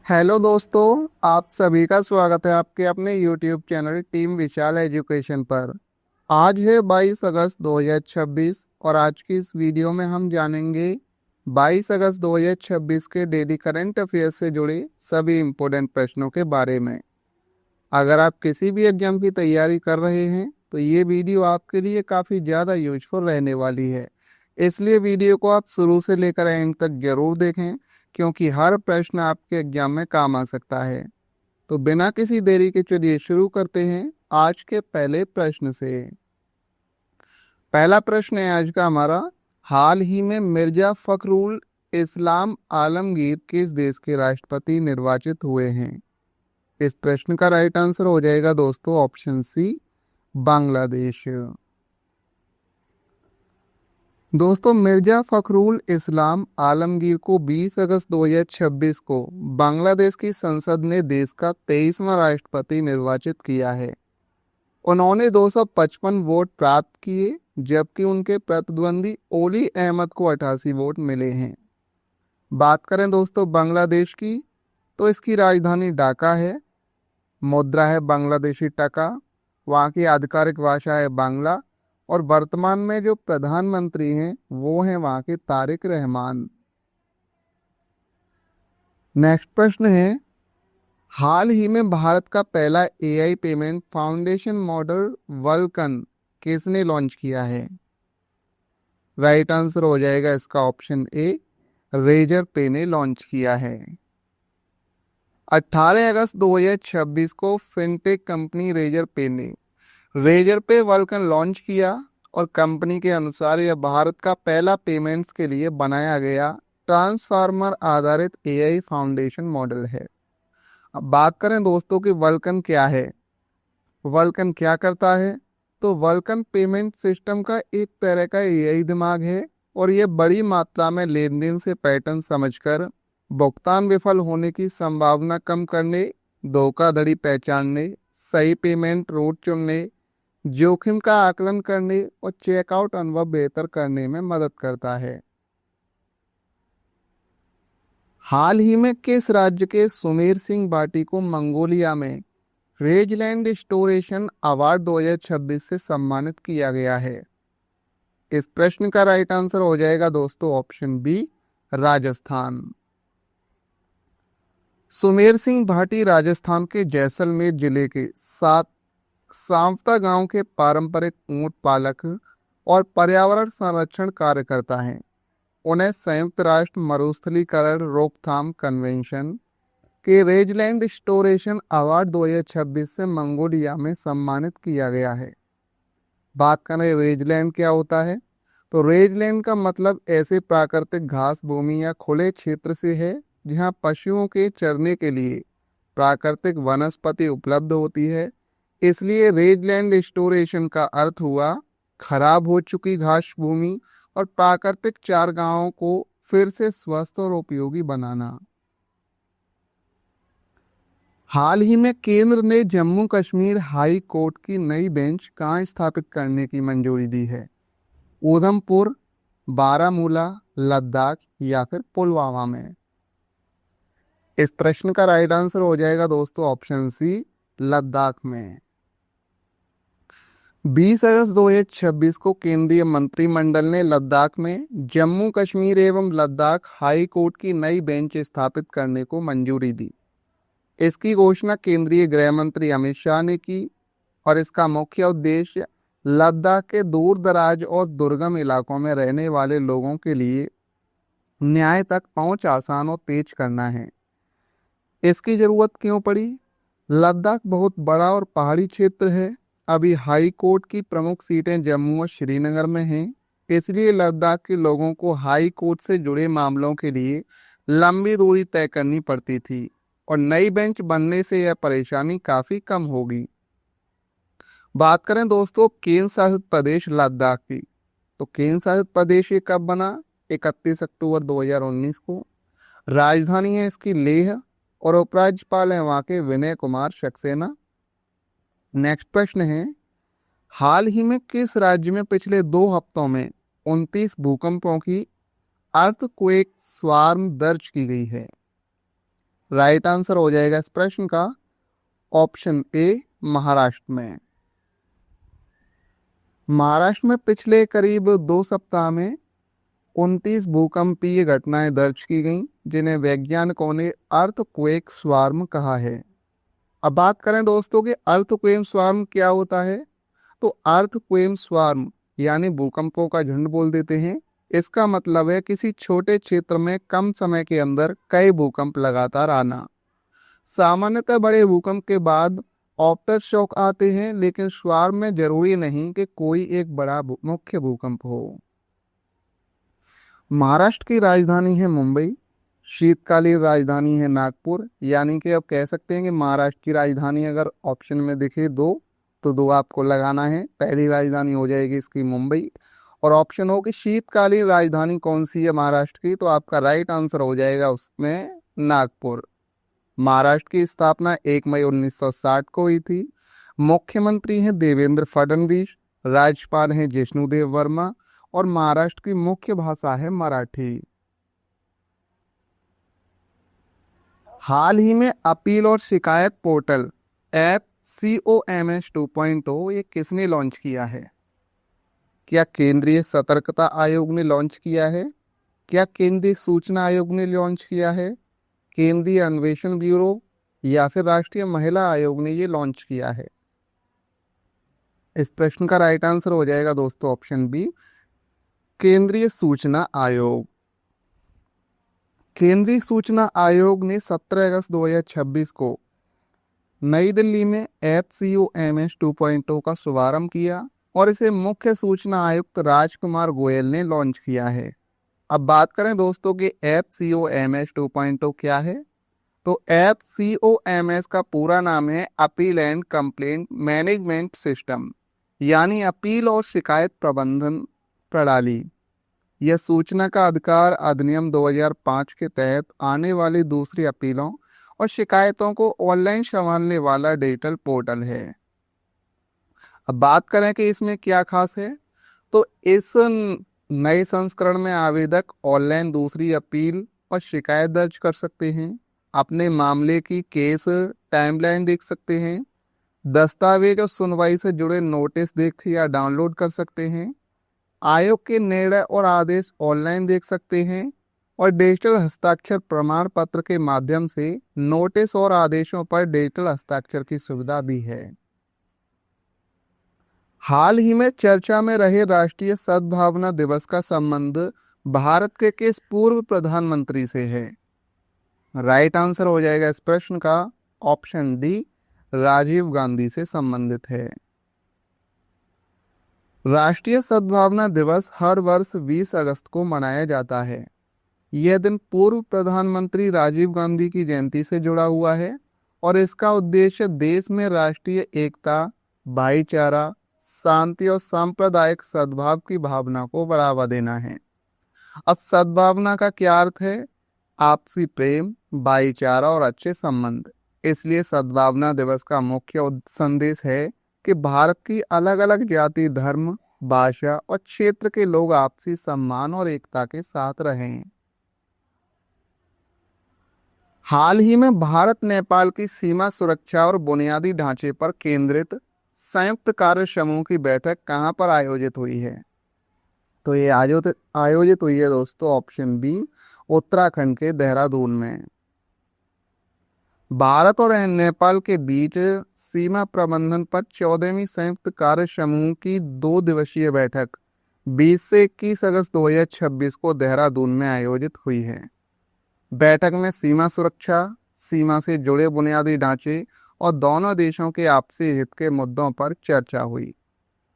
Hello दोस्तों, आप सभी का स्वागत है आपके अपने यूट्यूब चैनल टीम विशाल एजुकेशन पर। आज है 22 अगस्त 2026 और आज की इस वीडियो में हम जानेंगे 22 अगस्त 2026 के डेली करंट अफेयर्स से जुड़े सभी इम्पोर्टेंट प्रश्नों के बारे में। अगर आप किसी भी एग्जाम की तैयारी कर रहे हैं तो ये वीडियो आपके लिए काफ़ी ज़्यादा यूजफुल रहने वाली है। इसलिए वीडियो को आप शुरू से लेकर एंड तक जरूर देखें, क्योंकि हर प्रश्न आपके एग्जाम में काम आ सकता है। तो बिना किसी देरी के चलिए शुरू करते हैं आज के पहले प्रश्न से। पहला प्रश्न है आज का हमारा, हाल ही में मिर्जा फखरुल इस्लाम आलमगीर किस देश के राष्ट्रपति निर्वाचित हुए हैं? इस प्रश्न का राइट आंसर हो जाएगा दोस्तों ऑप्शन सी, बांग्लादेश। दोस्तों, मिर्जा फखरुल इस्लाम आलमगीर को 20 अगस्त 2026 को बांग्लादेश की संसद ने देश का 23वां राष्ट्रपति निर्वाचित किया है। उन्होंने 255 वोट प्राप्त किए, जबकि उनके प्रतिद्वंदी ओली अहमद को 88 वोट मिले हैं। बात करें दोस्तों बांग्लादेश की, तो इसकी राजधानी ढाका है, मुद्रा है बांग्लादेशी टका, वहाँ की आधिकारिक भाषा है बांग्ला, और वर्तमान में जो प्रधानमंत्री हैं वो हैं वहाँ के तारिक रहमान। नेक्स्ट प्रश्न है, हाल ही में भारत का पहला AI payment foundation model vulcan किसने लॉन्च किया है? राइट आंसर हो जाएगा इसका ऑप्शन ए, रेजर पे ने लॉन्च किया है। 18 अगस्त 2026 को फिनटेक कंपनी रेजर पे वल्कन लॉन्च किया और कंपनी के अनुसार यह भारत का पहला पेमेंट्स के लिए बनाया गया ट्रांसफार्मर आधारित एआई फाउंडेशन मॉडल है। अब बात करें दोस्तों कि वल्कन क्या है, वल्कन क्या करता है, तो वल्कन पेमेंट सिस्टम का एक तरह का एआई दिमाग है और यह बड़ी मात्रा में लेन देन से पैटर्न समझकर भुगतान विफल होने की संभावना कम करने, धोखाधड़ी पहचानने, सही पेमेंट रूट चुनने, जोखिम का आकलन करने और चेकआउट अनुभव बेहतर करने में मदद करता है। हाल ही में किस राज्य के सुमेर सिंह भाटी को मंगोलिया में रेजलैंड स्टोरेशन अवार्ड 2026 से सम्मानित किया गया है? इस प्रश्न का राइट आंसर हो जाएगा दोस्तों ऑप्शन बी, राजस्थान। सुमेर सिंह भाटी राजस्थान के जैसलमेर जिले के सांवता गांव के पारंपरिक ऊंट पालक और पर्यावरण संरक्षण कार्यकर्ता हैं। उन्हें संयुक्त राष्ट्र मरुस्थलीकरण रोकथाम कन्वेंशन के रेजलैंड स्टोरेशन अवार्ड 2026 से मंगोलिया में सम्मानित किया गया है। बात करें रेजलैंड क्या होता है, तो रेजलैंड का मतलब ऐसे प्राकृतिक घास भूमि या खुले क्षेत्र से है जहां पशुओं के चरने के लिए प्राकृतिक वनस्पति उपलब्ध होती है। इसलिए रेजलैंड स्टोरेशन का अर्थ हुआ खराब हो चुकी घास भूमि और प्राकृतिक चारागाहों को फिर से स्वस्थ और उपयोगी बनाना। हाल ही में केंद्र ने जम्मू कश्मीर हाई कोर्ट की नई बेंच कहाँ स्थापित करने की मंजूरी दी है? उधमपुर, बारामूला, लद्दाख या फिर पुलवामा में? इस प्रश्न का राइट आंसर हो जाएगा दोस्तों ऑप्शन सी, लद्दाख में। 20 अगस्त 2026 को केंद्रीय मंत्रिमंडल ने लद्दाख में जम्मू कश्मीर एवं लद्दाख हाई कोर्ट की नई बेंच स्थापित करने को मंजूरी दी। इसकी घोषणा केंद्रीय गृह मंत्री अमित शाह ने की और इसका मुख्य उद्देश्य लद्दाख के दूर दराज और दुर्गम इलाकों में रहने वाले लोगों के लिए न्याय तक पहुंच आसान और तेज करना है। इसकी जरूरत क्यों पड़ी? लद्दाख बहुत बड़ा और पहाड़ी क्षेत्र है। अभी हाई कोर्ट की प्रमुख सीटें जम्मू और श्रीनगर में हैं, इसलिए लद्दाख के लोगों को हाई कोर्ट से जुड़े मामलों के लिए लंबी दूरी तय करनी पड़ती थी और नई बेंच बनने से यह परेशानी काफी कम होगी। बात करें दोस्तों केंद्र शासित प्रदेश लद्दाख की, तो केंद्र शासित प्रदेश ये कब बना? 31 अक्टूबर 2019 को। राजधानी है इसकी लेह और उपराज्यपाल है वहाँ के विनय कुमार सक्सेना। नेक्स्ट प्रश्न है, हाल ही में किस राज्य में पिछले 2 हफ्तों में 29 भूकंपों की अर्थक्वेक स्वार्म दर्ज की गई है? राइट आंसर हो जाएगा इस प्रश्न का ऑप्शन ए, महाराष्ट्र में। महाराष्ट्र में पिछले करीब 2 सप्ताह में 29 भूकंपीय घटनाएं दर्ज की गईं, जिन्हें वैज्ञानिकों ने अर्थक्वेक स्वार्म कहा है। अब बात करें दोस्तों कि अर्थक्वेक स्वार्म क्या होता है, तो अर्थक्वेक स्वार्म यानी भूकंपों का झुंड बोल देते हैं। इसका मतलब है किसी छोटे क्षेत्र में कम समय के अंदर कई भूकंप लगातार आना। सामान्यतः बड़े भूकंप के बाद आफ्टर शॉक आते हैं, लेकिन स्वार्म में जरूरी नहीं कि कोई एक बड़ा मुख्य भूकंप हो। महाराष्ट्र की राजधानी है मुंबई, शीतकालीन राजधानी है नागपुर, यानी कि अब कह सकते हैं कि महाराष्ट्र की राजधानी अगर ऑप्शन में दिखे दो, तो दो आपको लगाना है। पहली राजधानी हो जाएगी इसकी मुंबई, और ऑप्शन हो कि शीतकालीन राजधानी कौन सी है महाराष्ट्र की, तो आपका राइट आंसर हो जाएगा उसमें नागपुर। महाराष्ट्र की स्थापना 1 मई 1960 को हुई थी। मुख्यमंत्री हैं देवेंद्र फडणवीस, राज्यपाल हैं जिष्णुदेव वर्मा, और महाराष्ट्र की मुख्य भाषा है मराठी। हाल ही में अपील और शिकायत पोर्टल ऐप COMS 2.0 ये किसने लॉन्च किया है? क्या केंद्रीय सतर्कता आयोग ने लॉन्च किया है? क्या केंद्रीय सूचना आयोग ने लॉन्च किया है? केंद्रीय अन्वेषण ब्यूरो या फिर राष्ट्रीय महिला आयोग ने ये लॉन्च किया है? इस प्रश्न का राइट आंसर हो जाएगा दोस्तों ऑप्शन बी, केंद्रीय सूचना आयोग। केंद्रीय सूचना आयोग ने 17 अगस्त 2026 को नई दिल्ली में ऐप COMS 2.0 का शुभारंभ किया और इसे मुख्य सूचना आयुक्त राजकुमार गोयल ने लॉन्च किया है। अब बात करें दोस्तों कि ऐप COMS 2.0 क्या है, तो ऐप COMS का पूरा नाम है appeal and complaint management system, यानी अपील और शिकायत प्रबंधन प्रणाली। यह सूचना का अधिकार अधिनियम 2005 के तहत आने वाली दूसरी अपीलों और शिकायतों को ऑनलाइन संभालने वाला डिजिटल पोर्टल है। अब बात करें कि इसमें क्या खास है, तो इस नए संस्करण में आवेदक ऑनलाइन दूसरी अपील और शिकायत दर्ज कर सकते हैं, अपने मामले की केस टाइमलाइन देख सकते हैं, दस्तावेज और सुनवाई से जुड़े नोटिस देख या डाउनलोड कर सकते हैं, आयोग के निर्णय और आदेश ऑनलाइन देख सकते हैं, और डिजिटल हस्ताक्षर प्रमाण पत्र के माध्यम से नोटिस और आदेशों पर डिजिटल हस्ताक्षर की सुविधा भी है। हाल ही में चर्चा में रहे राष्ट्रीय सद्भावना दिवस का संबंध भारत के किस पूर्व प्रधानमंत्री से है? राइट आंसर हो जाएगा इस प्रश्न का ऑप्शन डी, राजीव गांधी से संबंधित है। राष्ट्रीय सद्भावना दिवस हर वर्ष 20 अगस्त को मनाया जाता है। यह दिन पूर्व प्रधानमंत्री राजीव गांधी की जयंती से जुड़ा हुआ है और इसका उद्देश्य देश में राष्ट्रीय एकता, भाईचारा, शांति और सांप्रदायिक सद्भाव की भावना को बढ़ावा देना है। अब सद्भावना का क्या अर्थ है? आपसी प्रेम, भाईचारा और अच्छे संबंध। इसलिए सद्भावना दिवस का मुख्य संदेश है कि भारत की अलग अलग जाति, धर्म, भाषा और क्षेत्र के लोग आपसी सम्मान और एकता के साथ रहें। हाल ही में भारत नेपाल की सीमा सुरक्षा और बुनियादी ढांचे पर केंद्रित संयुक्त कार्य समूह की बैठक कहां पर आयोजित हुई है? तो ये आयोजित हुई है दोस्तों ऑप्शन बी, उत्तराखंड के देहरादून में। भारत और नेपाल के बीच सीमा प्रबंधन पर 14वीं संयुक्त कार्य समूह की 2 दिवसीय बैठक 20 से 21 अगस्त 2026 को देहरादून में आयोजित हुई है। बैठक में सीमा सुरक्षा, सीमा से जुड़े बुनियादी ढांचे और दोनों देशों के आपसी हित के मुद्दों पर चर्चा हुई।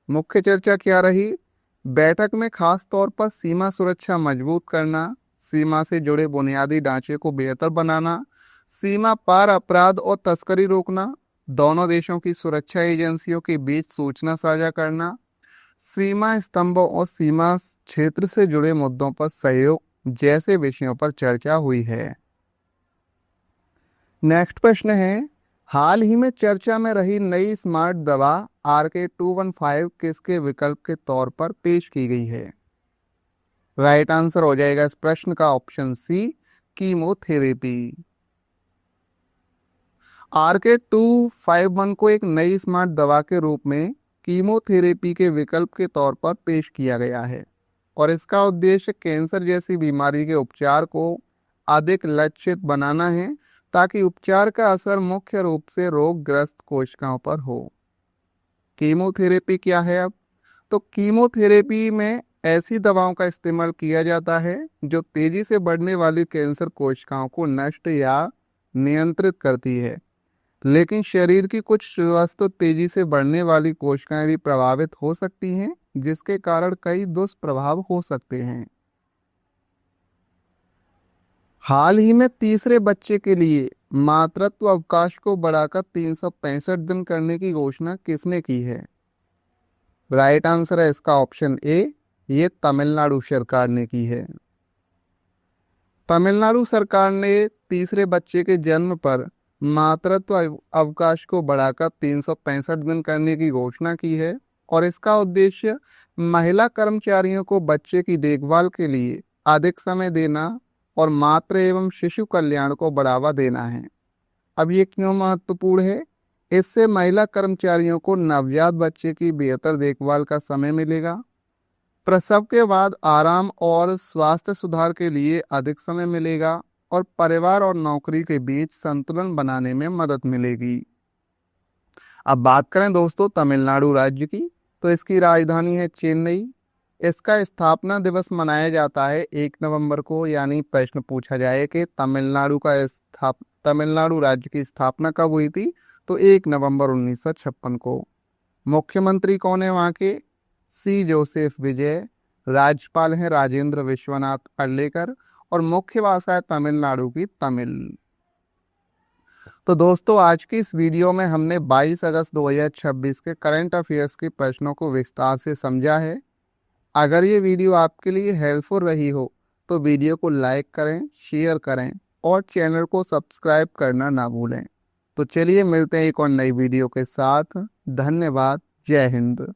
मुख्य चर्चा क्या रही? बैठक में खास तौर पर सीमा सुरक्षा मजबूत करना, सीमा से जुड़े बुनियादी ढांचे को बेहतर बनाना, सीमा पार अपराध और तस्करी रोकना, दोनों देशों की सुरक्षा एजेंसियों के बीच सूचना साझा करना, सीमा स्तंभों और सीमा क्षेत्र से जुड़े मुद्दों पर सहयोग जैसे विषयों पर चर्चा हुई है। नेक्स्ट प्रश्न है, हाल ही में चर्चा में रही नई स्मार्ट दवा RK-215 किसके विकल्प के तौर पर पेश की गई है? राइट आंसर हो जाएगा इस प्रश्न का ऑप्शन सी, कीमोथेरेपी। RK-251 को एक नई स्मार्ट दवा के रूप में कीमोथेरेपी के विकल्प के तौर पर पेश किया गया है और इसका उद्देश्य कैंसर जैसी बीमारी के उपचार को अधिक लक्षित बनाना है ताकि उपचार का असर मुख्य रूप से रोगग्रस्त कोशिकाओं पर हो। कीमोथेरेपी क्या है अब? तो कीमोथेरेपी में ऐसी दवाओं का इस्तेमाल किया जाता है जो तेजी से बढ़ने वाली कैंसर कोशिकाओं को नष्ट या नियंत्रित करती है, लेकिन शरीर की कुछ वस्तु तेजी से बढ़ने वाली कोशिकाएं भी प्रभावित हो सकती हैं, जिसके कारण कई दुष्प्रभाव हो सकते हैं। हाल ही में तीसरे बच्चे के लिए मातृत्व अवकाश को बढ़ाकर 365 दिन करने की घोषणा किसने की है? राइट आंसर है इसका ऑप्शन ए, ये तमिलनाडु सरकार ने की है। तमिलनाडु सरकार ने तीसरे बच्चे के जन्म पर मातृत्व अवकाश को बढ़ाकर 365 दिन करने की घोषणा की है और इसका उद्देश्य महिला कर्मचारियों को बच्चे की देखभाल के लिए अधिक समय देना और मातृ एवं शिशु कल्याण को बढ़ावा देना है। अब ये क्यों महत्वपूर्ण है? इससे महिला कर्मचारियों को नवजात बच्चे की बेहतर देखभाल का समय मिलेगा, प्रसव के बाद आराम और स्वास्थ्य सुधार के लिए अधिक समय मिलेगा और परिवार और नौकरी के बीच संतुलन बनाने में मदद मिलेगी। अब बात करें दोस्तों तमिलनाडु राज्य की, तो इसकी राजधानी है चेन्नई। इसका स्थापना दिवस मनाया जाता है 1 नवंबर को, यानी प्रश्न पूछा जाए कि तमिलनाडु राज्य की स्थापना कब हुई थी, तो 1 नवंबर 1956 को। मुख्यमंत्री कौन है वहाँ के? सी जोसेफ विजय। राज्यपाल हैं राजेंद्र विश्वनाथ अर्लेकर और मुख्य भाषा है तमिलनाडु की तमिल। तो दोस्तों आज की इस वीडियो में हमने 22 अगस्त 2026 के करंट अफेयर्स के प्रश्नों को विस्तार से समझा है। अगर ये वीडियो आपके लिए हेल्पफुल रही हो तो वीडियो को लाइक करें, शेयर करें और चैनल को सब्सक्राइब करना ना भूलें। तो चलिए मिलते हैं एक और नई वीडियो के साथ। धन्यवाद। जय हिंद।